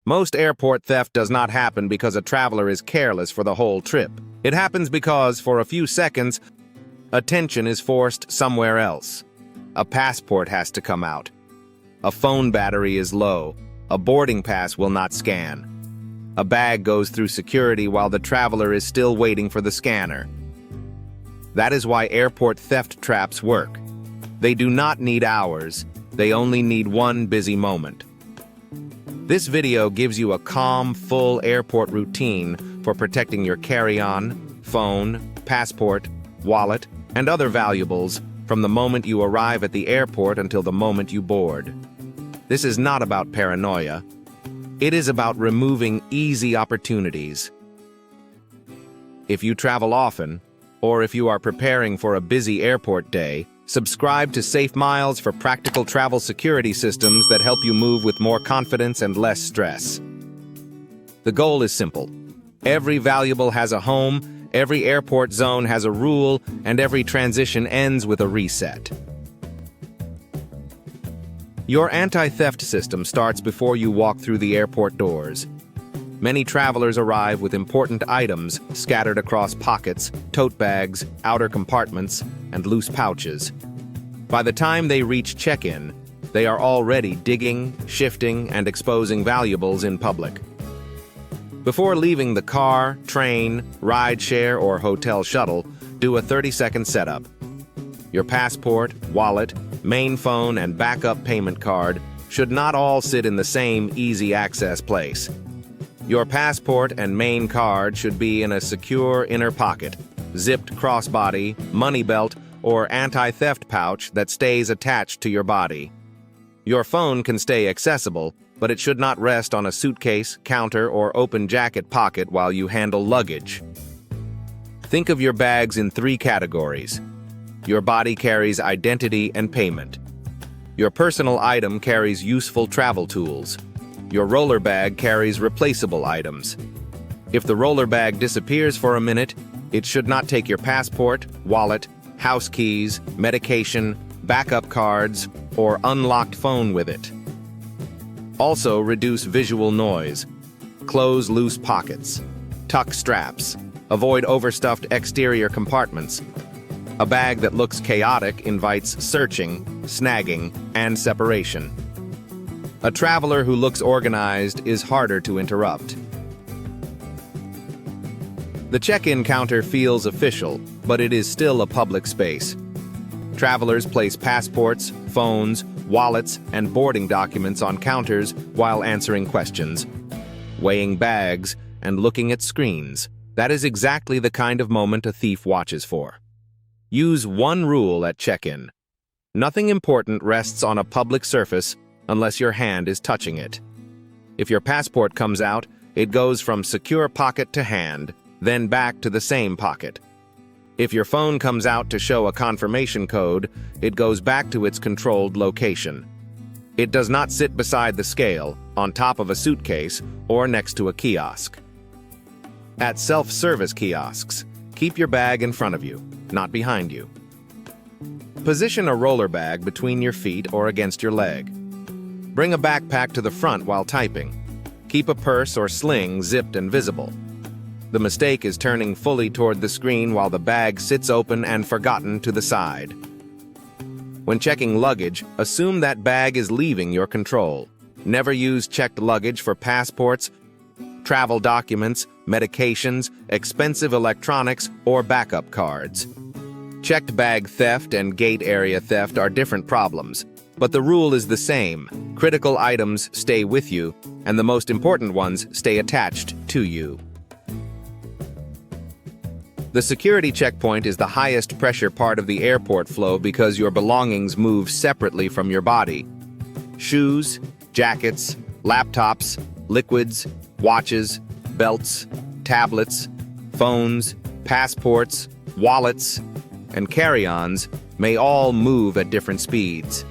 Most airport theft does not happen because a traveler is careless for the whole trip. It happens because, for a few seconds, attention is forced somewhere else. A passport has to come out. A phone battery is low. A boarding pass will not scan. A bag goes through security while the traveler is still waiting for the scanner. That is why airport theft traps work. They do not need hours. They only need one busy moment. This video gives you a calm, full airport routine for protecting your carry-on, phone, passport, wallet, and other valuables from the moment you arrive at the airport until the moment you board. This is not about paranoia. It is about removing easy opportunities. If you travel often, or if you are preparing for a busy airport day, subscribe to SafeMiles for practical travel security systems that help you move with more confidence and less stress. The goal is simple. Every valuable has a home, every airport zone has a rule, and every transition ends with a reset. Your anti-theft system starts before you walk through the airport doors. Many travelers arrive with important items scattered across pockets, tote bags, outer compartments, and loose pouches. By the time they reach check-in, they are already digging, shifting, and exposing valuables in public. Before leaving the car, train, rideshare, or hotel shuttle, do a 30-second setup. Your passport, wallet, main phone, and backup payment card should not all sit in the same easy-access place. Your passport and main card should be in a secure inner pocket, zipped crossbody, money belt, or anti-theft pouch that stays attached to your body. Your phone can stay accessible, but it should not rest on a suitcase, counter, or open jacket pocket while you handle luggage. Think of your bags in 3 categories. Your body carries identity and payment. Your personal item carries useful travel tools. Your roller bag carries replaceable items. If the roller bag disappears for a minute, it should not take your passport, wallet, house keys, medication, backup cards, or unlocked phone with it. Also, reduce visual noise. Close loose pockets. Tuck straps. Avoid overstuffed exterior compartments. A bag that looks chaotic invites searching, snagging, and separation. A traveler who looks organized is harder to interrupt. The check-in counter feels official, but it is still a public space. Travelers place passports, phones, wallets, and boarding documents on counters while answering questions, weighing bags, and looking at screens. That is exactly the kind of moment a thief watches for. Use one rule at check-in. Nothing important rests on a public surface unless your hand is touching it. If your passport comes out, it goes from secure pocket to hand, then back to the same pocket. If your phone comes out to show a confirmation code, it goes back to its controlled location. It does not sit beside the scale, on top of a suitcase, or next to a kiosk. At self-service kiosks, keep your bag in front of you, not behind you. Position a roller bag between your feet or against your leg. Bring a backpack to the front while typing. Keep a purse or sling zipped and visible. The mistake is turning fully toward the screen while the bag sits open and forgotten to the side. When checking luggage, assume that bag is leaving your control. Never use checked luggage for passports, travel documents, medications, expensive electronics, or backup cards. Checked bag theft and gate area theft are different problems, but the rule is the same. Critical items stay with you, and the most important ones stay attached to you. The security checkpoint is the highest pressure part of the airport flow because your belongings move separately from your body. Shoes, jackets, laptops, liquids, watches, belts, tablets, phones, passports, wallets, and carry-ons may all move at different speeds.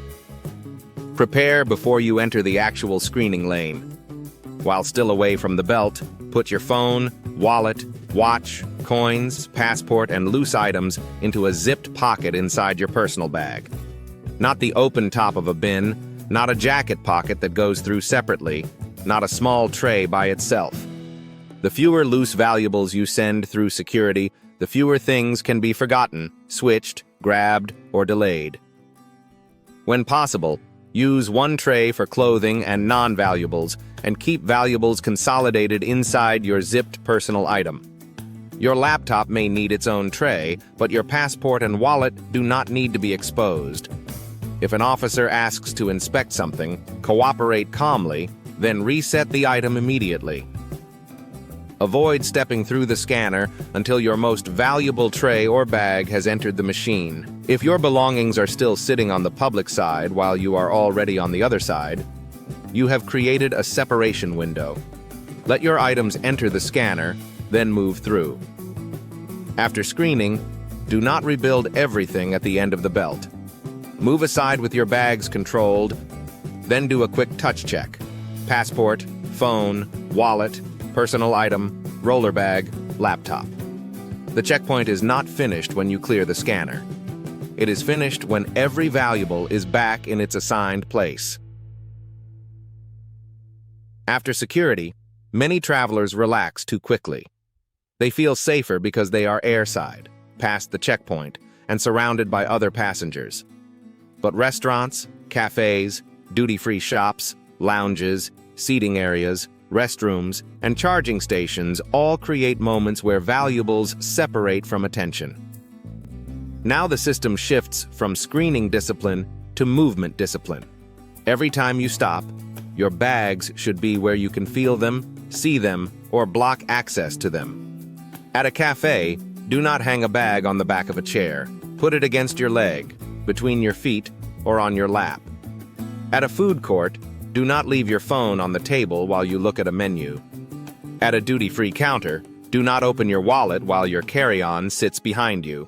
Prepare before you enter the actual screening lane. While still away from the belt, put your phone, wallet, watch, coins, passport, and loose items into a zipped pocket inside your personal bag. Not the open top of a bin, not a jacket pocket that goes through separately, not a small tray by itself. The fewer loose valuables you send through security, the fewer things can be forgotten, switched, grabbed, or delayed. When possible, use one tray for clothing and non-valuables, and keep valuables consolidated inside your zipped personal item. Your laptop may need its own tray, but your passport and wallet do not need to be exposed. If an officer asks to inspect something, cooperate calmly, then reset the item immediately. Avoid stepping through the scanner until your most valuable tray or bag has entered the machine. If your belongings are still sitting on the public side while you are already on the other side, you have created a separation window. Let your items enter the scanner, then move through. After screening, do not rebuild everything at the end of the belt. Move aside with your bags controlled, then do a quick touch check. Passport, phone, wallet, personal item, roller bag, laptop. The checkpoint is not finished when you clear the scanner. It is finished when every valuable is back in its assigned place. After security, many travelers relax too quickly. They feel safer because they are airside, past the checkpoint, and surrounded by other passengers. But restaurants, cafés, duty-free shops, lounges, seating areas, restrooms, and charging stations all create moments where valuables separate from attention. Now the system shifts from screening discipline to movement discipline. Every time you stop, your bags should be where you can feel them, see them, or block access to them. At a cafe, do not hang a bag on the back of a chair. Put it against your leg, between your feet, or on your lap. At a food court, do not leave your phone on the table while you look at a menu. At a duty-free counter, do not open your wallet while your carry-on sits behind you.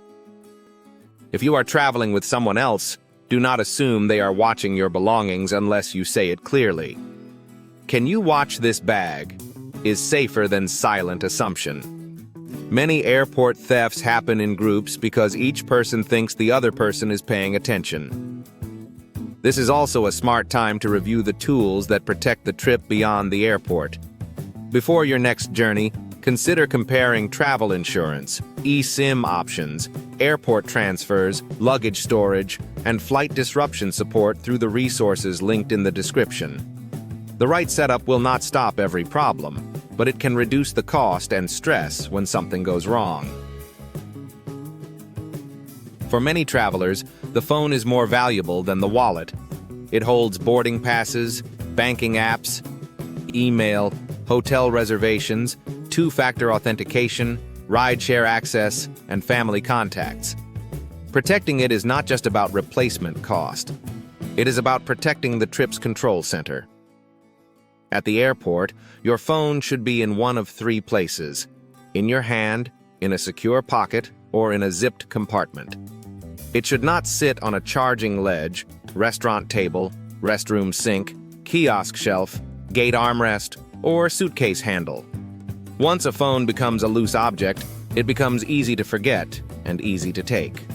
If you are traveling with someone else, do not assume they are watching your belongings unless you say it clearly. "Can you watch this bag?" is safer than silent assumption. Many airport thefts happen in groups because each person thinks the other person is paying attention. This is also a smart time to review the tools that protect the trip beyond the airport. Before your next journey, consider comparing travel insurance, eSIM options, airport transfers, luggage storage, and flight disruption support through the resources linked in the description. The right setup will not stop every problem, but it can reduce the cost and stress when something goes wrong. For many travelers, the phone is more valuable than the wallet. It holds boarding passes, banking apps, email, hotel reservations, two-factor authentication, rideshare access, and family contacts. Protecting it is not just about replacement cost. It is about protecting the trip's control center. At the airport, your phone should be in one of three places: in your hand, in a secure pocket, or in a zipped compartment. It should not sit on a charging ledge, restaurant table, restroom sink, kiosk shelf, gate armrest, or suitcase handle. Once a phone becomes a loose object, it becomes easy to forget and easy to take.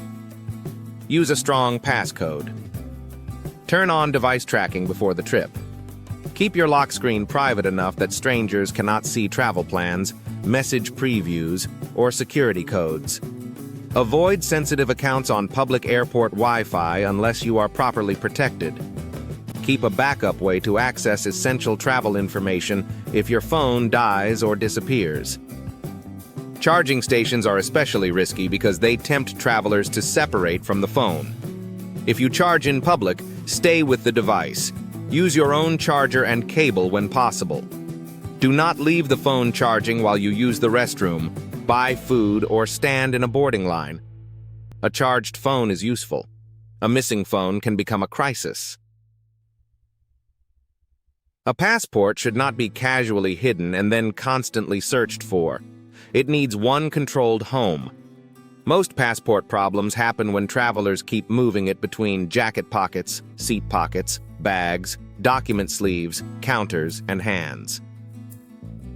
Use a strong passcode. Turn on device tracking before the trip. Keep your lock screen private enough that strangers cannot see travel plans, message previews, or security codes. Avoid sensitive accounts on public airport Wi-Fi unless you are properly protected. Keep a backup way to access essential travel information if your phone dies or disappears. Charging stations are especially risky because they tempt travelers to separate from the phone. If you charge in public, stay with the device. Use your own charger and cable when possible. Do not leave the phone charging while you use the restroom, buy food, or stand in a boarding line. A charged phone is useful. A missing phone can become a crisis. A passport should not be casually hidden and then constantly searched for. It needs one controlled home. Most passport problems happen when travelers keep moving it between jacket pockets, seat pockets, bags, document sleeves, counters, and hands.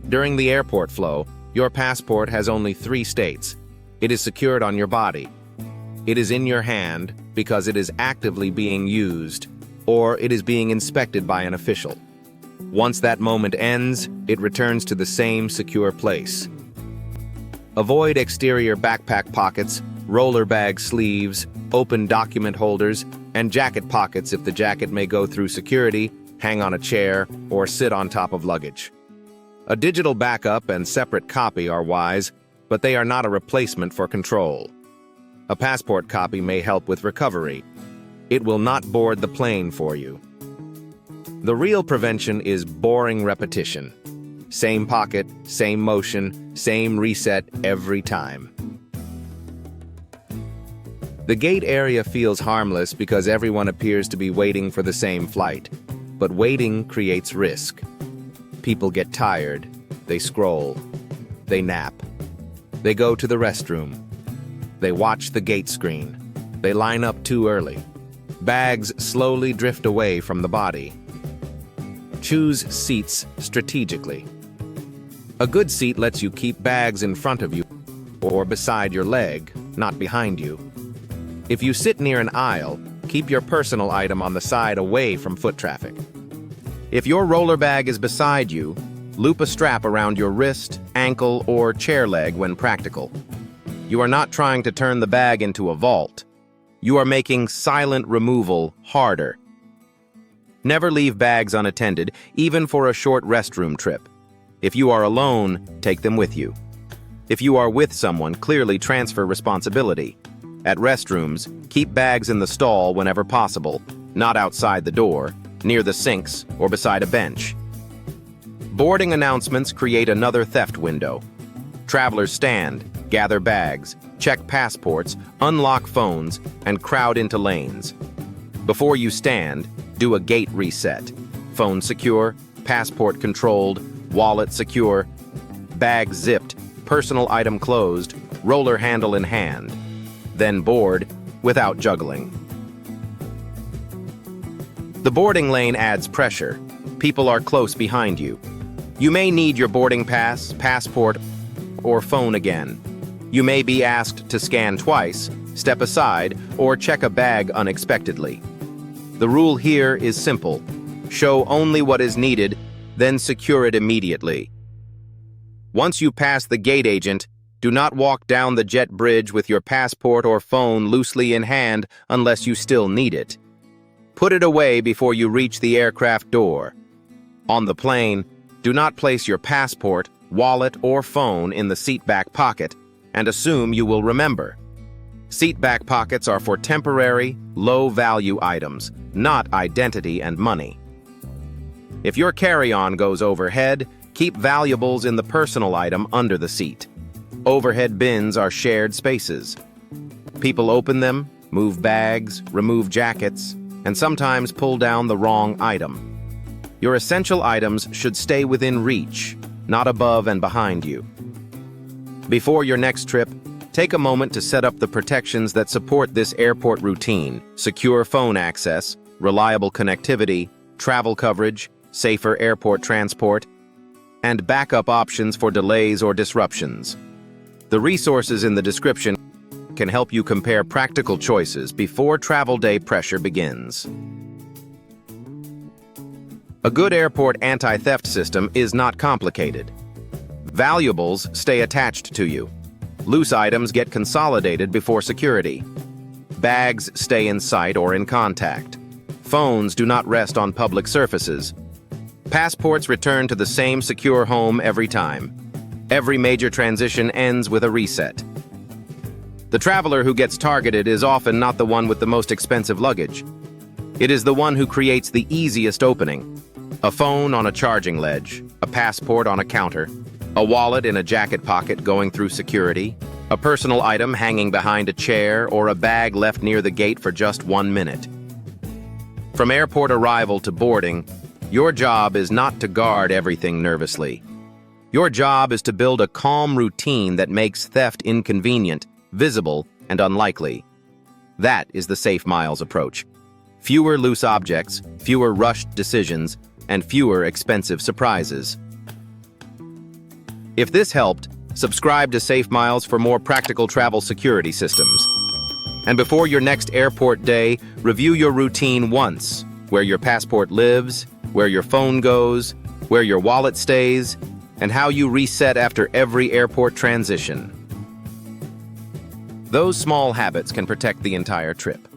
During the airport flow, your passport has only 3 states. It is secured on your body. It is in your hand because it is actively being used, or it is being inspected by an official. Once that moment ends, it returns to the same secure place. Avoid exterior backpack pockets, roller bag sleeves, open document holders, and jacket pockets if the jacket may go through security, hang on a chair, or sit on top of luggage. A digital backup and separate copy are wise, but they are not a replacement for control. A passport copy may help with recovery. It will not board the plane for you. The real prevention is boring repetition. Same pocket, same motion, same reset every time. The gate area feels harmless because everyone appears to be waiting for the same flight, but waiting creates risk. People get tired, they scroll, they nap, they go to the restroom, they watch the gate screen, they line up too early. Bags slowly drift away from the body. Choose seats strategically. A good seat lets you keep bags in front of you or beside your leg, not behind you. If you sit near an aisle, keep your personal item on the side away from foot traffic. If your roller bag is beside you, loop a strap around your wrist, ankle, or chair leg when practical. You are not trying to turn the bag into a vault. You are making silent removal harder. Never leave bags unattended, even for a short restroom trip. If you are alone, take them with you. If you are with someone, clearly transfer responsibility. At restrooms, keep bags in the stall whenever possible, not outside the door, near the sinks, or beside a bench. Boarding announcements create another theft window. Travelers stand, gather bags, check passports, unlock phones, and crowd into lanes. Before you stand, do a gate reset. Phone secure, passport controlled, wallet secure, bag zipped, personal item closed, roller handle in hand. Then board without juggling. The boarding lane adds pressure. People are close behind you. You may need your boarding pass, passport, or phone again. You may be asked to scan twice, step aside, or check a bag unexpectedly. The rule here is simple. Show only what is needed, then secure it immediately. Once you pass the gate agent, do not walk down the jet bridge with your passport or phone loosely in hand unless you still need it. Put it away before you reach the aircraft door. On the plane, do not place your passport, wallet, or phone in the seat back pocket and assume you will remember. Seat back pockets are for temporary, low-value items, not identity and money. If your carry-on goes overhead, keep valuables in the personal item under the seat. Overhead bins are shared spaces. People open them, move bags, remove jackets, and sometimes pull down the wrong item. Your essential items should stay within reach, not above and behind you. Before your next trip, take a moment to set up the protections that support this airport routine: secure phone access, reliable connectivity, travel coverage, safer airport transport, and backup options for delays or disruptions. The resources in the description can help you compare practical choices before travel day pressure begins. A good airport anti-theft system is not complicated. Valuables stay attached to you. Loose items get consolidated before security. Bags stay in sight or in contact. Phones do not rest on public surfaces. Passports return to the same secure home every time. Every major transition ends with a reset. The traveler who gets targeted is often not the one with the most expensive luggage. It is the one who creates the easiest opening. A phone on a charging ledge, a passport on a counter, a wallet in a jacket pocket going through security, a personal item hanging behind a chair, or a bag left near the gate for just 1 minute. From airport arrival to boarding, your job is not to guard everything nervously. Your job is to build a calm routine that makes theft inconvenient, visible, and unlikely. That is the SafeMiles approach. Fewer loose objects, fewer rushed decisions, and fewer expensive surprises. If this helped, subscribe to SafeMiles for more practical travel security systems. And before your next airport day, review your routine once, where your passport lives, where your phone goes, where your wallet stays, and how you reset after every airport transition. Those small habits can protect the entire trip.